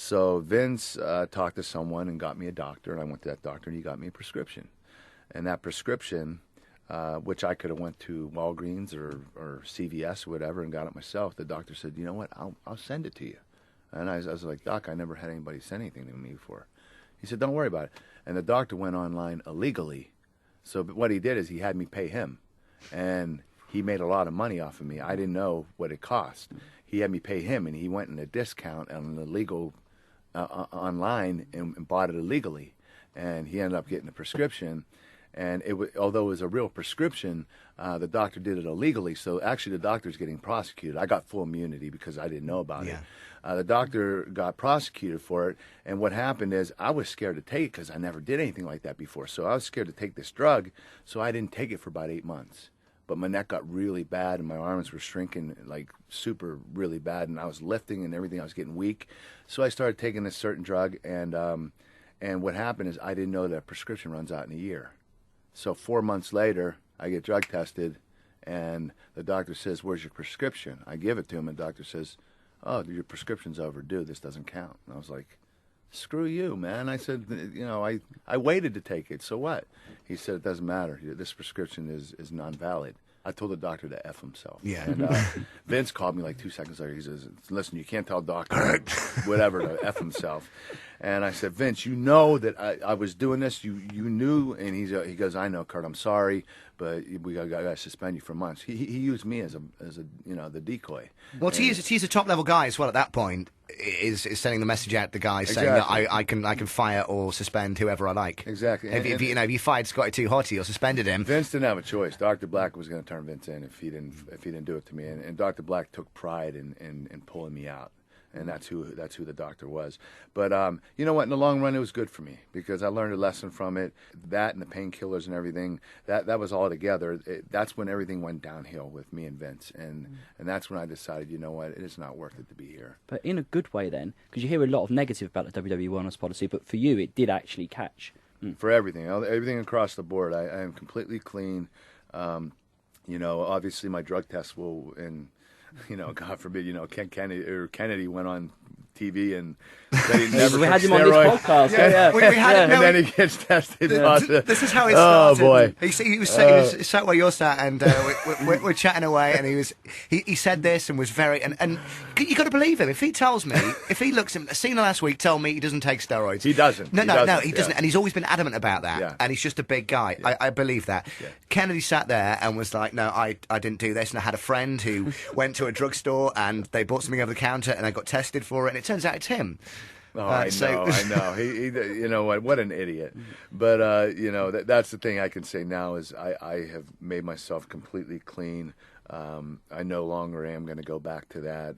So Vince talked to someone and got me a doctor, and I went to that doctor, and he got me a prescription. And that prescription, which I could have went to Walgreens or CVS or whatever and got it myself, the doctor said, you know what, I'll send it to you. And I was like, Doc, I never had anybody send anything to me before. He said, don't worry about it. And the doctor went online illegally. So what he did is he had me pay him. And he made a lot of money off of me. I didn't know what it cost. He had me pay him, and he went in a discount on the legal online and bought it illegally. And he ended up getting a prescription. And although it was a real prescription, the doctor did it illegally. So actually the doctor's getting prosecuted. I got full immunity because I didn't know about it. The doctor got prosecuted for it. And what happened is I was scared to take it because I never did anything like that before. So I was scared to take this drug, so I didn't take it for about 8 months. But my neck got really bad, and my arms were shrinking like super really bad, and I was lifting and everything. I was getting weak. So I started taking this certain drug, and what happened is I didn't know that prescription runs out in a year. So 4 months later, I get drug tested, and the doctor says, where's your prescription? I give it to him, and the doctor says, oh, your prescription's overdue. This doesn't count. And I was like, screw you, man. I said, you know, I waited to take it. So what? He said, it doesn't matter. This prescription is non-valid. I told the doctor to F himself. Yeah. And Vince called me like 2 seconds later. He says, listen, you can't tell doctor whatever to F himself. And I said, Vince, you know that I was doing this. You knew. And he goes, I know, Kurt, I'm sorry, but we got to suspend you for months. He used me as a you know, the decoy. Well, he's a top level guy as well at that point. Is sending the message out to the guys saying that I can fire or suspend whoever I like. Exactly. If you fired Scotty too hotty or suspended him, Vince didn't have a choice. Dr. Black was going to turn Vince in if he didn't do it to me, and Dr. Black took pride in pulling me out. And that's who the doctor was. But you know what? In the long run, it was good for me because I learned a lesson from it. That and the painkillers and everything, that was all together. That's when everything went downhill with me and Vince. And that's when I decided, you know what? It is not worth it to be here. But in a good way then, because you hear a lot of negative about the WWE wellness policy, but for you, it did actually catch. For everything across the board, I am completely clean. You know, obviously my drug tests will you know, God forbid, you know, Kennedy went on TV and said he never we had him steroids. on this podcast. we had him, and then he gets tested positive. This is how it started. Oh boy! He was sat where you're sat, and we're chatting away, and he said this and was very and you got to believe him. If he tells me, if he looks at Cena last week, told me he doesn't take steroids. He doesn't. No, he doesn't, and he's always been adamant about that. Yeah. And he's just a big guy. Yeah. I believe that. Yeah. Kennedy sat there and was like, no, I didn't do this, and I had a friend who went to a drugstore and they bought something over the counter and I got tested for it, and it turns out it's him. Oh, I know. He you know what an idiot. But you know, that's the thing I can say now is I have made myself completely clean. I no longer am going to go back to that.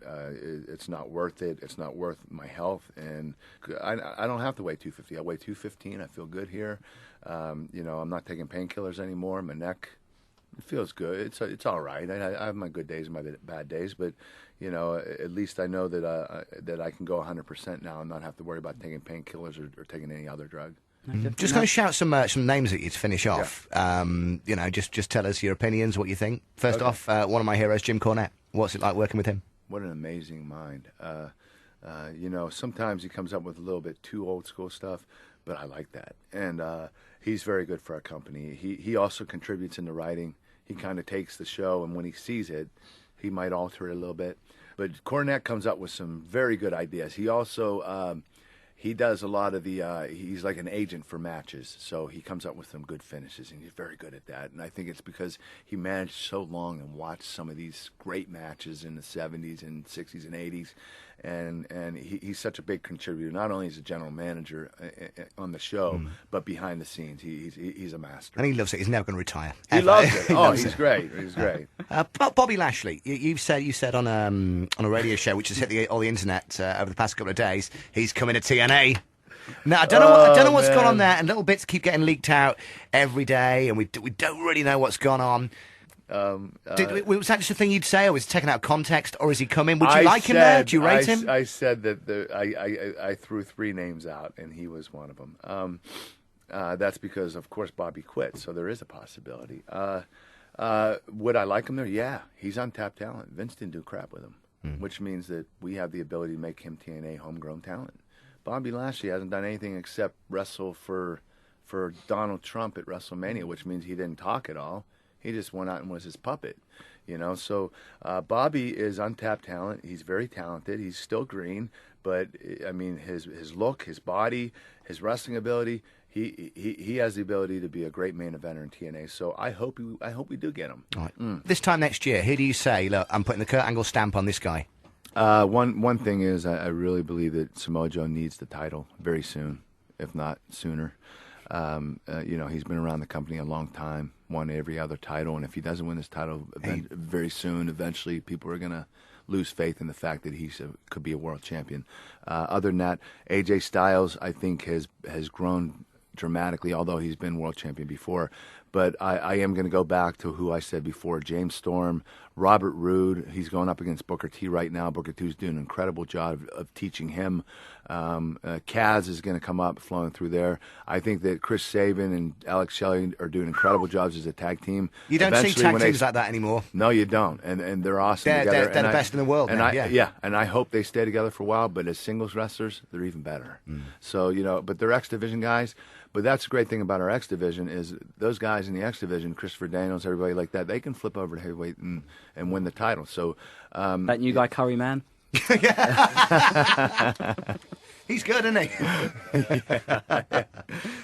It's not worth it. It's not worth my health, and I don't have to weigh 250. I weigh 215. I feel good here. You know, I'm not taking painkillers anymore. My neck, it feels good. It's all right. I have my good days and my bad days, but you know, at least I know that I can go 100% now and not have to worry about taking painkillers or taking any other drug. Just going to shout some names at you to finish off. Yeah. You know, just tell us your opinions, what you think. First off, one of my heroes, Jim Cornette. What's it like working with him? What an amazing mind. You know, sometimes he comes up with a little bit too old school stuff, but I like that. And he's very good for our company. He also contributes in the writing. He kind of takes the show, and when he sees it, he might alter it a little bit. But Cornette comes up with some very good ideas. He also he does a lot of the he's like an agent for matches, so he comes up with some good finishes, and he's very good at that. And I think it's because he managed so long and watched some of these great matches in the 70s and 60s and 80s, and he's such a big contributor, not only as a general manager on the show, but behind the scenes. He's a master. And he loves it. He's never going to retire. He loves it. Oh, he's great. He's great. Bobby Lashley, you said on a radio show, which has hit all the internet over the past couple of days, he's coming to TNA. Now I don't know what's gone on there, and little bits keep getting leaked out every day, and we don't really know what's gone on. Was that just a thing you'd say, or was it taken out of context, or is he coming? Would you like him there? Do you rate him? I said that I threw 3 names out, and he was one of them. That's because, of course, Bobby quit, so there is a possibility. Would I like him there? Yeah, he's untapped talent. Vince didn't do crap with him. which means that we have the ability to make him TNA homegrown talent. Bobby Lashley hasn't done anything except wrestle for Donald Trump at WrestleMania, which means he didn't talk at all. He just went out and was his puppet, you know. So Bobby is untapped talent. He's very talented. He's still green, but I mean, his look, his body, his wrestling ability. He has the ability to be a great main eventer in TNA. So I hope we do get him. All right. This time next year, who do you say? Look, I'm putting the Kurt Angle stamp on this guy. One thing is, I really believe that Samoa Joe needs the title very soon, if not sooner. You know, he's been around the company a long time, won every other title, and if he doesn't win this title very soon, eventually people are going to lose faith in the fact that he could be a world champion. Other than that, AJ Styles, I think, has grown dramatically, although he's been world champion before. But I am going to go back to who I said before, James Storm, Robert Roode. He's going up against Booker T right now. Booker T's doing an incredible job of teaching him. Kaz is going to come up, flowing through there. I think that Chris Sabin and Alex Shelley are doing incredible jobs as a tag team. You don't see tag teams like that anymore. No, you don't. And they're awesome together. They're the best in the world now, yeah, and I hope they stay together for a while, but as singles wrestlers, they're even better. So, you know, but they're X Division guys. But that's the great thing about our X Division is those guys in the X Division, Christopher Daniels, everybody like that, they can flip over to heavyweight and win the title. So that new guy, Curry Man? He's good, isn't he?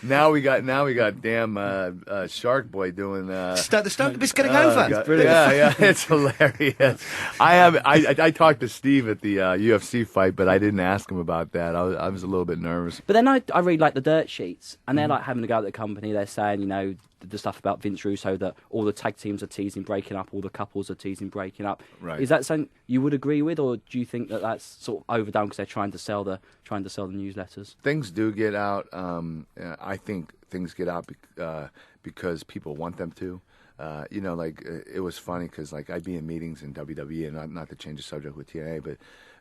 Now we got damn Shark Boy doing the stunt is getting over. Yeah, it's hilarious. I talked to Steve at the UFC fight, but I didn't ask him about that. I was a little bit nervous. But then I read like the dirt sheets, and they're like having a go at the company. They're saying, you know, the stuff about Vince Russo, that all the tag teams are teasing breaking up, all the couples are teasing breaking up. Right. Is that something you would agree with, or do you think that that's sort of overdone because they're trying to sell the newsletters? Things do get out. I think things get out because people want them to. You know, like it was funny because like I'd be in meetings in WWE, and not to change the subject with TNA, but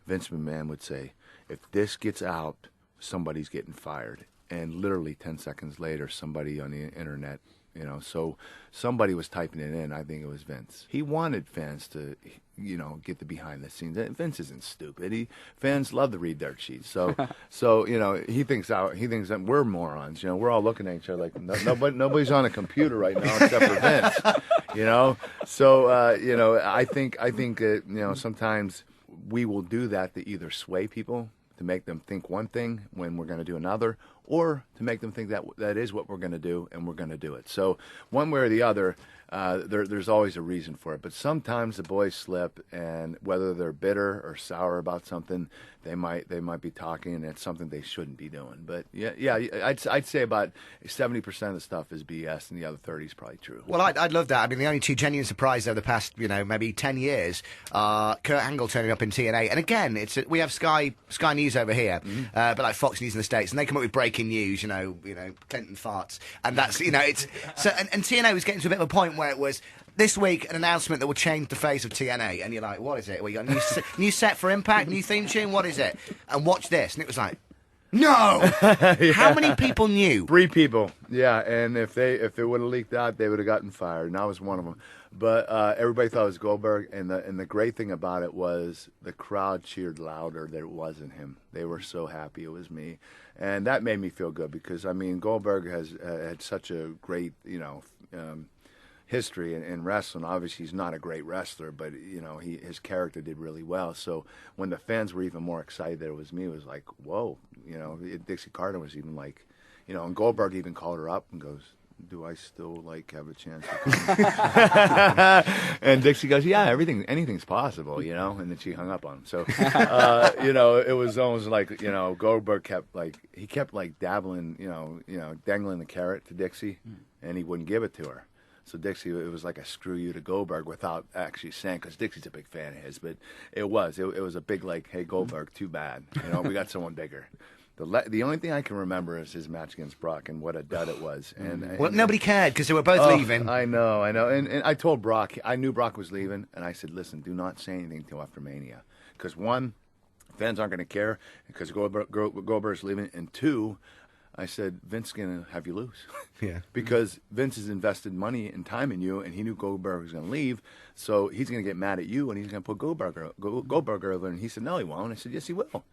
Vince McMahon would say, if this gets out, somebody's getting fired. And literally 10 seconds later, somebody on the internet, you know, so somebody was typing it in. I think it was Vince. He wanted fans to, you know, get the behind the scenes. Vince isn't stupid. Fans love to read dirt sheets. So you know, he thinks that we're morons. You know, we're all looking at each other like nobody's on a computer right now except for Vince. You know, so you know, I think you know, sometimes we will do that to either sway people, to make them think one thing when we're going to do another, or to make them think that is what we're going to do, and we're going to do it. So one way or the other, there's always a reason for it. But sometimes the boys slip, and whether they're bitter or sour about something, they might be talking, and it's something they shouldn't be doing. But yeah, I'd say about 70% of the stuff is BS, and the other 30 is probably true. Well, I'd love that. I mean, the only two genuine surprises over the past, you know, maybe 10 years are Kurt Angle turning up in TNA, and again, we have Sky News over here, but like Fox News in the States, and they come up with breaking news, you know, Clinton farts, and that's, you know, it's so, and TNA was getting to a bit of a point where it was this week an announcement that will change the face of TNA, and you're like, what is it? Well, you got a new set for Impact, new theme tune, what is it? And watch this, and it was like, no. Yeah. How many people knew? 3 people. Yeah, and if it would have leaked out, they would have gotten fired, and I was one of them. But everybody thought it was Goldberg, and the great thing about it was the crowd cheered louder that it wasn't him. They were so happy it was me, and that made me feel good because I mean Goldberg has had such a great, you know, history in wrestling. Obviously, he's not a great wrestler, but you know, his character did really well. So when the fans were even more excited that it was me, it was like, whoa, you know. Dixie Carter was even like, you know, and Goldberg even called her up and goes, do I still like have a chance to come? And Dixie goes, yeah, anything's possible, you know. And then she hung up on him. So you know, it was almost like, you know, Goldberg kept dabbling, you know, dangling the carrot to Dixie, and he wouldn't give it to her. So Dixie, it was like a screw you to Goldberg without actually saying, because Dixie's a big fan of his, but it was a big like, hey Goldberg, too bad, you know, we got someone bigger. The only thing I can remember is his match against Brock and what a dud it was. And well, nobody cared because they were both leaving. I know. And I told Brock, I knew Brock was leaving, and I said, listen, do not say anything until after Mania, because one, fans aren't going to care because Goldberg's leaving, and two, I said, Vince is going to have you lose. Yeah. Because Vince has invested money and time in you, and he knew Goldberg was going to leave, so he's going to get mad at you, and he's going to put Goldberg over. And he said, no, he won't. I said, yes, he will.